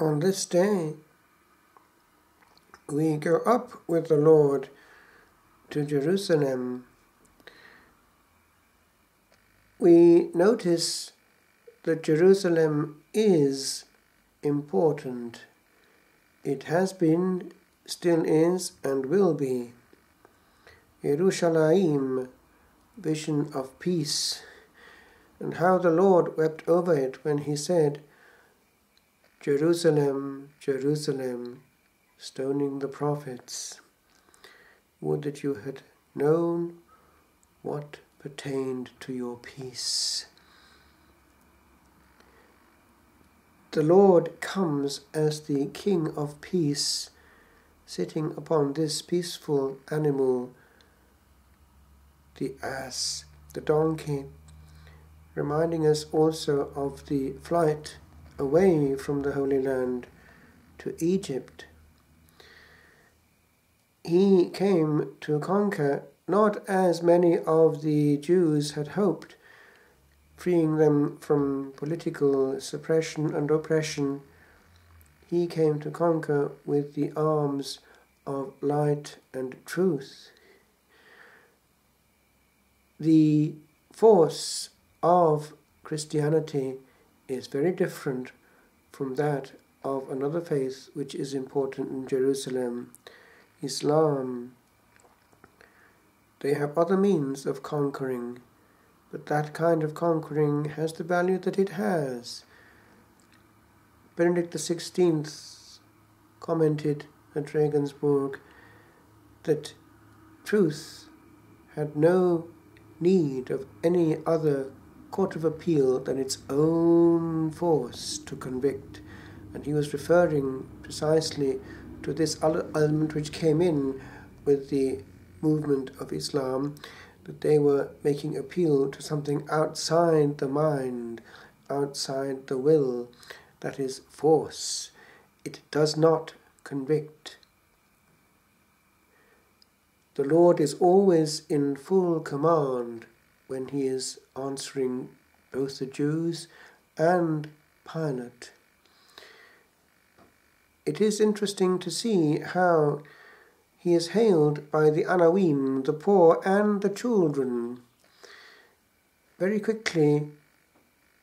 On this day, we go up with the Lord to Jerusalem. We notice that Jerusalem is important. It has been, still is, and will be. Yerushalayim, vision of peace, and how the Lord wept over it when he said, Jerusalem, Jerusalem, stoning the prophets. Would that you had known what pertained to your peace. The Lord comes as the King of peace, sitting upon this peaceful animal, the ass, the donkey, reminding us also of the flight away from the Holy Land to Egypt. He came to conquer, not as many of the Jews had hoped, freeing them from political suppression and oppression. He came to conquer with the arms of light and truth. The force of Christianity is very different from that of another faith which is important in Jerusalem, Islam. They have other means of conquering, but that kind of conquering has the value that it has. Benedict XVI commented at Regensburg that truth had no need of any other court of appeal than its own force to convict. And he was referring precisely to this other element which came in with the movement of Islam, that they were making appeal to something outside the mind, outside the will, that is force. It does not convict. The Lord is always in full command when he is answering both the Jews and Pilate. It is interesting to see how he is hailed by the Anawim, the poor and the children. Very quickly,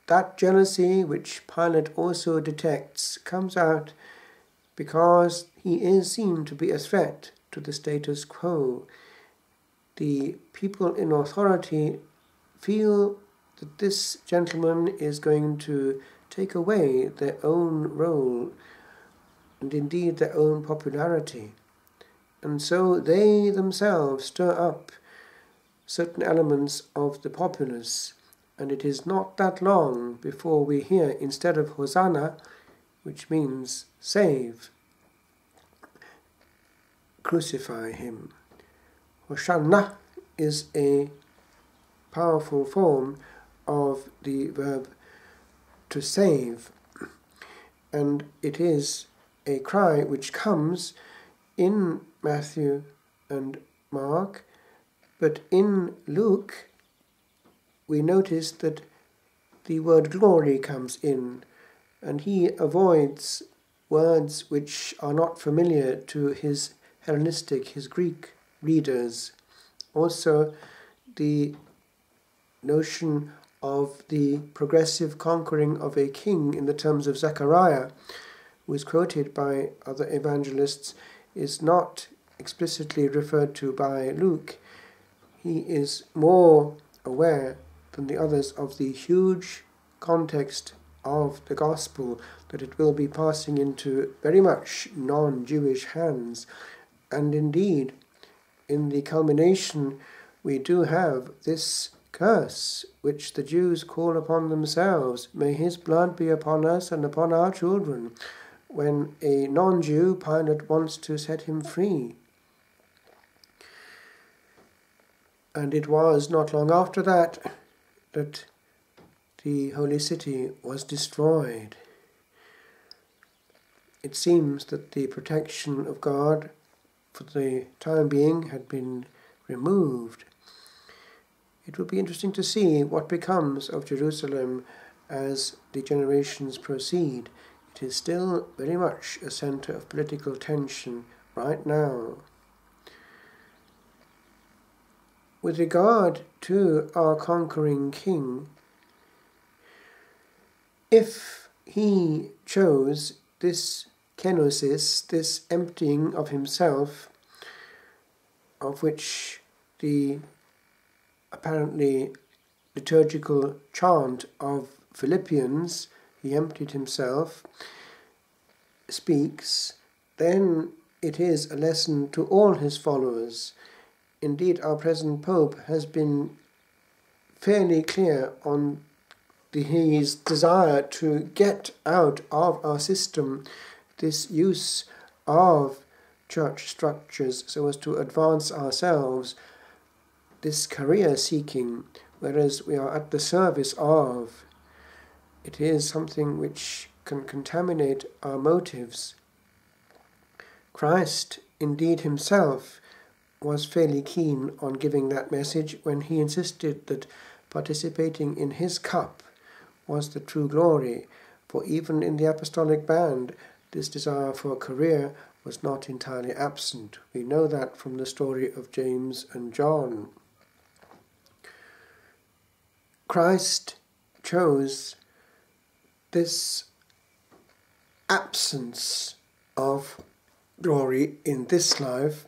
that jealousy which Pilate also detects comes out because he is seen to be a threat to the status quo. The people in authority feel that this gentleman is going to take away their own role and indeed their own popularity. And so they themselves stir up certain elements of the populace, and it is not that long before we hear, instead of Hosanna, which means save, crucify him. Hosanna is a powerful form of the verb to save, and it is a cry which comes in Matthew and Mark, but in Luke we notice that the word glory comes in, and he avoids words which are not familiar to his Hellenistic, his Greek readers. Also, the notion of the progressive conquering of a king in the terms of Zechariah, who is quoted by other evangelists, is not explicitly referred to by Luke. He is more aware than the others of the huge context of the gospel, that it will be passing into very much non-Jewish hands. And indeed, in the culmination, we do have this curse which the Jews call upon themselves: may his blood be upon us and upon our children, when a non-Jew, Pilate, wants to set him free. And it was not long after that that the holy city was destroyed. It seems that the protection of God for the time being had been removed. It will be interesting to see what becomes of Jerusalem as the generations proceed. It is still very much a centre of political tension right now. With regard to our conquering king, if he chose this kenosis, this emptying of himself, of which the apparently liturgical chant of Philippians, he emptied himself, speaks, then it is a lesson to all his followers. Indeed, our present Pope has been fairly clear on his desire to get out of our system this use of church structures so as to advance ourselves, this career seeking, whereas we are at the service of. It is something which can contaminate our motives. Christ, indeed himself, was fairly keen on giving that message when he insisted that participating in his cup was the true glory, for even in the apostolic band, this desire for a career was not entirely absent. We know that from the story of James and John. Christ chose this absence of glory in this life.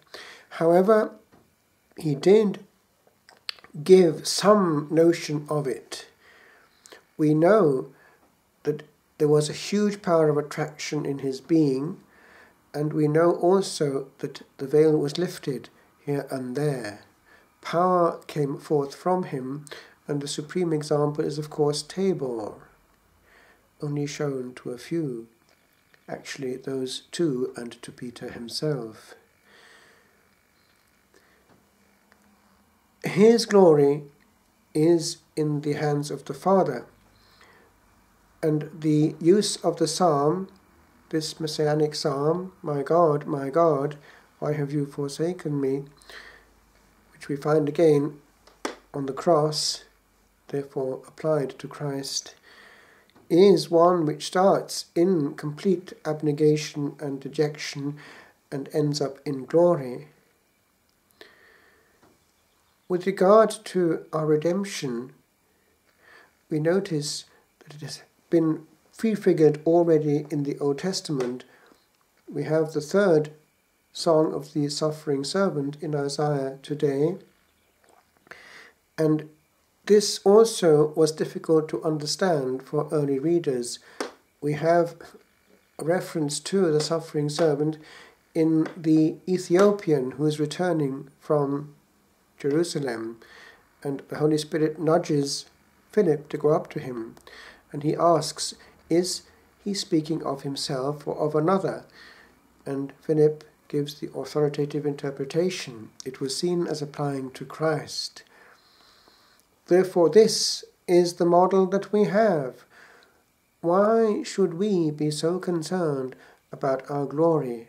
However, he did give some notion of it. We know that there was a huge power of attraction in his being, and we know also that the veil was lifted here and there. Power came forth from him, and the supreme example is, of course, Tabor, only shown to a few. Actually, those two, and to Peter himself. His glory is in the hands of the Father, and the use of the psalm, this messianic psalm, my God, why have you forsaken me?" which we find again on the cross, therefore applied to Christ, is one which starts in complete abnegation and dejection and ends up in glory. With regard to our redemption, we notice that it has been prefigured already in the Old Testament. We have the third song of the suffering servant in Isaiah today, and this also was difficult to understand for early readers. We have a reference to the suffering servant in the Ethiopian who is returning from Jerusalem, and the Holy Spirit nudges Philip to go up to him, and he asks, is he speaking of himself or of another? And Philip gives the authoritative interpretation. It was seen as applying to Christ. Therefore, this is the model that we have. Why should we be so concerned about our glory,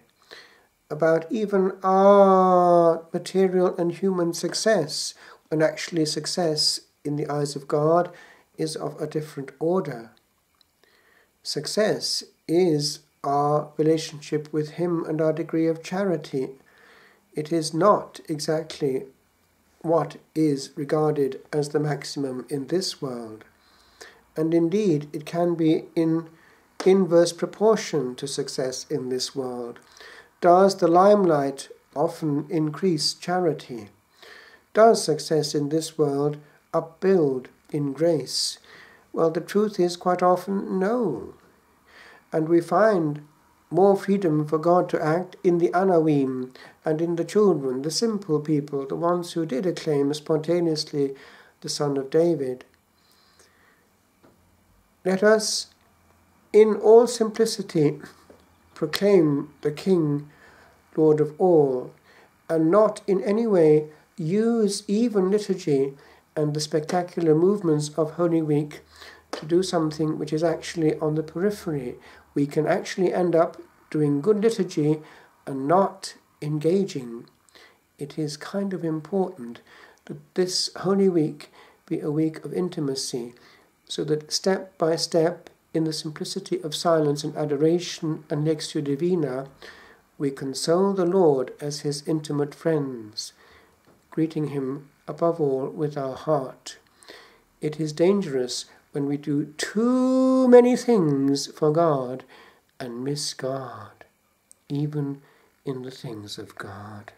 about even our material and human success, when actually success in the eyes of God is of a different order? Success is our relationship with Him and our degree of charity. It is not exactly what is regarded as the maximum in this world. And indeed, it can be in inverse proportion to success in this world. Does the limelight often increase charity? Does success in this world upbuild in grace? Well, the truth is quite often no. And we find more freedom for God to act in the Anawim and in the children, the simple people, the ones who did acclaim spontaneously the Son of David. Let us, in all simplicity, proclaim the King, Lord of all, and not in any way use even liturgy and the spectacular movements of Holy Week to do something which is actually on the periphery. We can actually end up doing good liturgy and not engaging. It is kind of important that this Holy Week be a week of intimacy, so that step by step, in the simplicity of silence and adoration and Lectio Divina, we console the Lord as his intimate friends, greeting him above all with our heart. It is dangerous when we do too many things for God and miss God, even in the things of God.